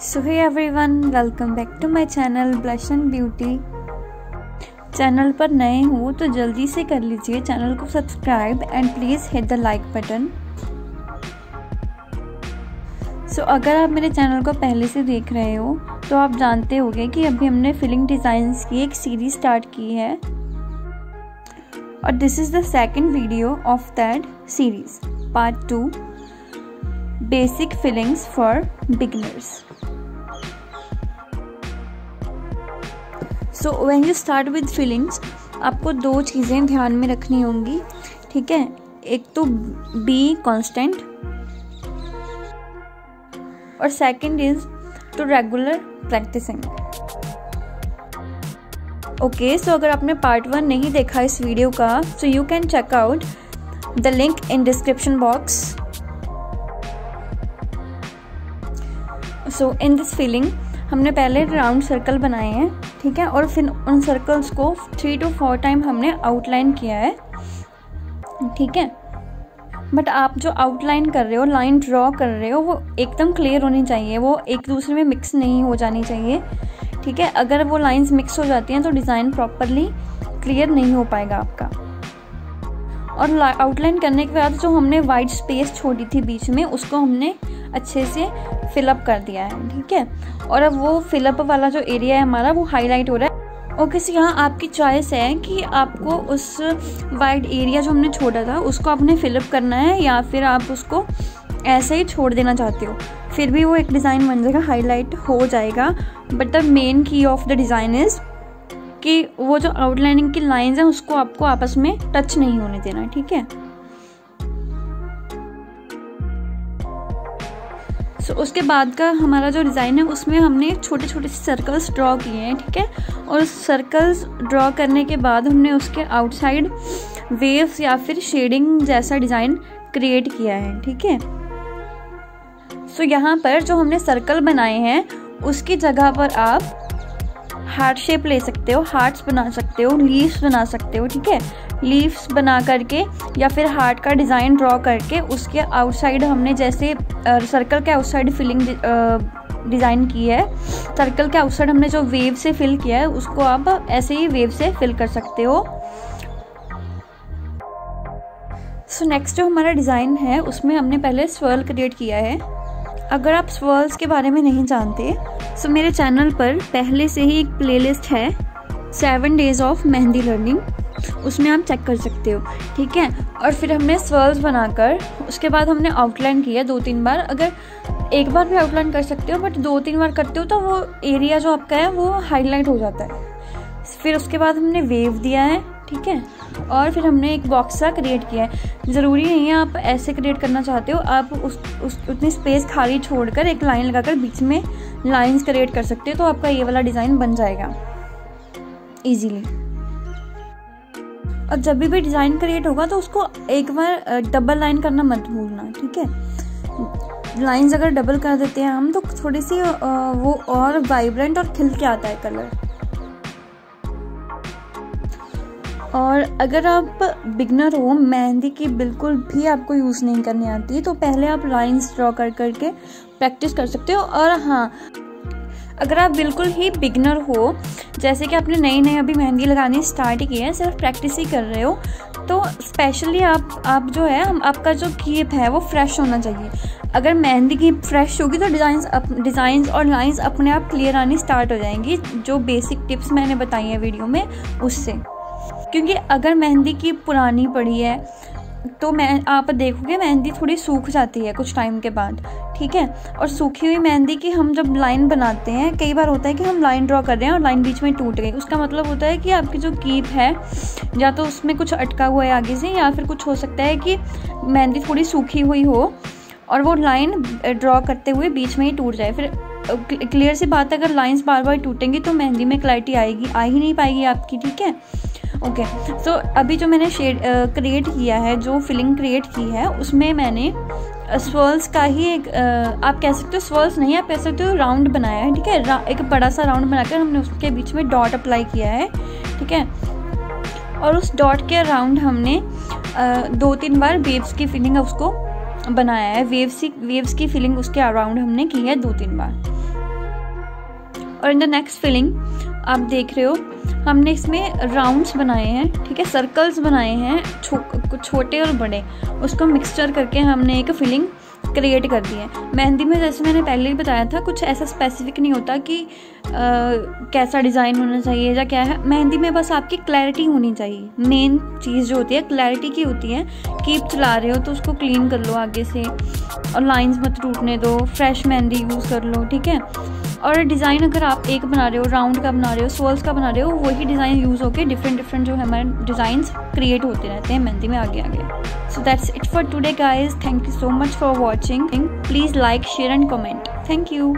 So hey everyone, welcome back to my channel blush and beauty. Channel पर नए हो तो जल्दी से कर लीजिए चैनल को subscribe and please hit the like button. So अगर आप मेरे चैनल को पहले से देख रहे हो तो आप जानते होंगे कि अभी हमने फिलिंग डिज़ाइंस की एक सीरीज स्टार्ट की है और this is the second video of that series, part 2, basic fillings for beginners. So when you start with fillings आपको दो चीज़ें ध्यान में रखनी होंगी, ठीक है। एक तो बी कांस्टेंट और second is to regular practicing. Okay, so अगर आपने पार्ट 1 नहीं देखा इस वीडियो का so you can check out the link in description box. So in this filling हमने पहले राउंड सर्कल बनाए हैं, ठीक है, और फिर उन सर्कल्स को 3 to 4 टाइम हमने आउटलाइन किया है, ठीक है। बट आप जो आउटलाइन कर रहे हो, लाइन ड्रॉ कर रहे हो, वो एकदम क्लियर होनी चाहिए, वो एक दूसरे में मिक्स नहीं हो जानी चाहिए, ठीक है। अगर वो लाइंस मिक्स हो जाती हैं तो डिज़ाइन प्रॉपरली क्लियर नहीं हो पाएगा आपका। और आउटलाइन करने के बाद जो हमने वाइट स्पेस छोड़ी थी बीच में, उसको हमने अच्छे से फिलअप कर दिया है, ठीक है। और अब वो फिलअप वाला जो एरिया है हमारा वो हाईलाइट हो रहा है। ओके, सो यहाँ आपकी चॉइस है कि आपको उस वाइट एरिया जो हमने छोड़ा था उसको आपने फिलअप करना है या फिर आप उसको ऐसे ही छोड़ देना चाहते हो, फिर भी वो एक डिज़ाइन बन जाएगा, हाईलाइट हो जाएगा। बट द मेन की ऑफ द डिज़ाइन इज़ कि वो जो आउटलाइनिंग की लाइंस हैं उसको आपको आपस में टच नहीं होने देना, ठीक है। सो उसके बाद का हमारा जो डिज़ाइन है उसमें हमने छोटे छोटे से सर्कल्स ड्रॉ किए हैं, ठीक है। और सर्कल्स ड्रॉ करने के बाद हमने उसके आउटसाइड वेव्स या फिर शेडिंग जैसा डिज़ाइन क्रिएट किया है, ठीक है। सो यहाँ पर जो हमने सर्कल बनाए हैं उसकी जगह पर आप हार्ट शेप ले सकते हो, हार्ट्स बना सकते हो, लीव्स बना सकते हो, ठीक है। लीव्स बना करके या फिर हार्ट का डिज़ाइन ड्रॉ करके उसके आउटसाइड हमने जैसे सर्कल के आउटसाइड फिलिंग डिज़ाइन की है, सर्कल के आउटसाइड हमने जो वेव से फिल किया है उसको आप ऐसे ही वेव से फिल कर सकते हो। सो नेक्स्ट जो हमारा डिज़ाइन है उसमें हमने पहले स्वर्ल क्रिएट किया है। अगर आप स्वर्ल्स के बारे में नहीं जानते सो मेरे चैनल पर पहले से ही एक प्लेलिस्ट है 7 days ऑफ मेहंदी लर्निंग, उसमें आप चेक कर सकते हो, ठीक है। और फिर हमने स्वर्ल्स बनाकर उसके बाद हमने आउटलाइन किया 2-3 बार। अगर एक बार भी आउटलाइन कर सकते हो बट 2-3 बार करते हो तो वो एरिया जो आपका है वो हाईलाइट हो जाता है। फिर उसके बाद हमने वेव दिया है, ठीक है। और फिर हमने एक बॉक्स सा क्रिएट किया है। ज़रूरी नहीं है आप ऐसे क्रिएट करना चाहते हो, आप उतनी स्पेस खाली छोड़कर एक लाइन लगाकर बीच में लाइंस क्रिएट कर सकते हो, तो आपका ये वाला डिज़ाइन बन जाएगा इजीली। और जब भी डिज़ाइन क्रिएट होगा तो उसको एक बार डबल लाइन करना मत भूलना, ठीक है। लाइंस अगर डबल कर देते हैं हम तो थोड़ी सी वो और वाइब्रेंट और खिल के आता है कलर। और अगर आप बिगनर हो, मेहंदी की बिल्कुल भी आपको यूज़ नहीं करनी आती, तो पहले आप लाइंस ड्रॉ कर करके प्रैक्टिस कर सकते हो। और हाँ, अगर आप बिल्कुल ही बिगनर हो, जैसे कि आपने नई अभी मेहंदी लगानी स्टार्ट ही की है, सिर्फ प्रैक्टिस ही कर रहे हो, तो स्पेशली आप जो है आपका जो कीप है वो फ्रेश होना चाहिए। अगर मेहंदी की फ्रेश होगी तो डिज़ाइंस और लाइंस अपने आप क्लियर आनी स्टार्ट हो जाएंगी, जो बेसिक टिप्स मैंने बताई हैं वीडियो में उससे। क्योंकि अगर मेहंदी की पुरानी पड़ी है तो आप देखोगे मेहंदी थोड़ी सूख जाती है कुछ टाइम के बाद, ठीक है। और सूखी हुई मेहंदी की हम जब लाइन बनाते हैं, कई बार होता है कि हम लाइन ड्रॉ कर रहे हैं और लाइन बीच में टूट गई, उसका मतलब होता है कि आपकी जो कीप है या तो उसमें कुछ अटका हुआ है आगे से, या फिर कुछ हो सकता है कि मेहंदी थोड़ी सूखी हुई हो और वो लाइन ड्रॉ करते हुए बीच में ही टूट जाए। फिर क्लियर सी बात है, अगर लाइन्स बार बार टूटेंगी तो मेहंदी में क्लैरिटी आ ही नहीं पाएगी आपकी, ठीक है। ओके, सो अभी जो मैंने शेड क्रिएट किया है, जो फिलिंग क्रिएट की है, उसमें मैंने स्वर्ल्स का ही एक आप कह सकते हो, स्वर्ल्स नहीं आप कह सकते हो, राउंड बनाया है, ठीक है। एक बड़ा सा राउंड बनाकर हमने उसके बीच में डॉट अप्लाई किया है, ठीक है। और उस डॉट के अराउंड हमने 2-3 बार वेव्स की फिलिंग उसको बनाया है, वेव्स की फिलिंग उसके अराउंड हमने की है 2-3 बार। और इन द नेक्स्ट फिलिंग आप देख रहे हो हमने इसमें राउंड्स बनाए हैं, ठीक है, सर्कल्स बनाए हैं, छोटे और बड़े, उसको मिक्सचर करके हमने एक फिलिंग क्रिएट कर दी है। मेहंदी में जैसे मैंने पहले ही बताया था, कुछ ऐसा स्पेसिफिक नहीं होता कि कैसा डिज़ाइन होना चाहिए या क्या है। मेहंदी में बस आपकी क्लैरिटी होनी चाहिए। मेन चीज़ जो होती है क्लैरिटी की होती है। कीप चला रहे हो तो उसको क्लीन कर लो आगे से, और लाइंस मत टूटने दो, फ्रेश मेहंदी यूज़ कर लो, ठीक है। और डिज़ाइन अगर आप एक बना रहे हो, राउंड का बना रहे हो, स्वर्ल्स का बना रहे हो, वही डिज़ाइन यूज़ होकर डिफरेंट जो हमारे डिज़ाइंस क्रिएट होते रहते हैं मेहंदी में आगे आगे। So that's it for today guys. Thank you so much for watching. Please like, share and comment. Thank you.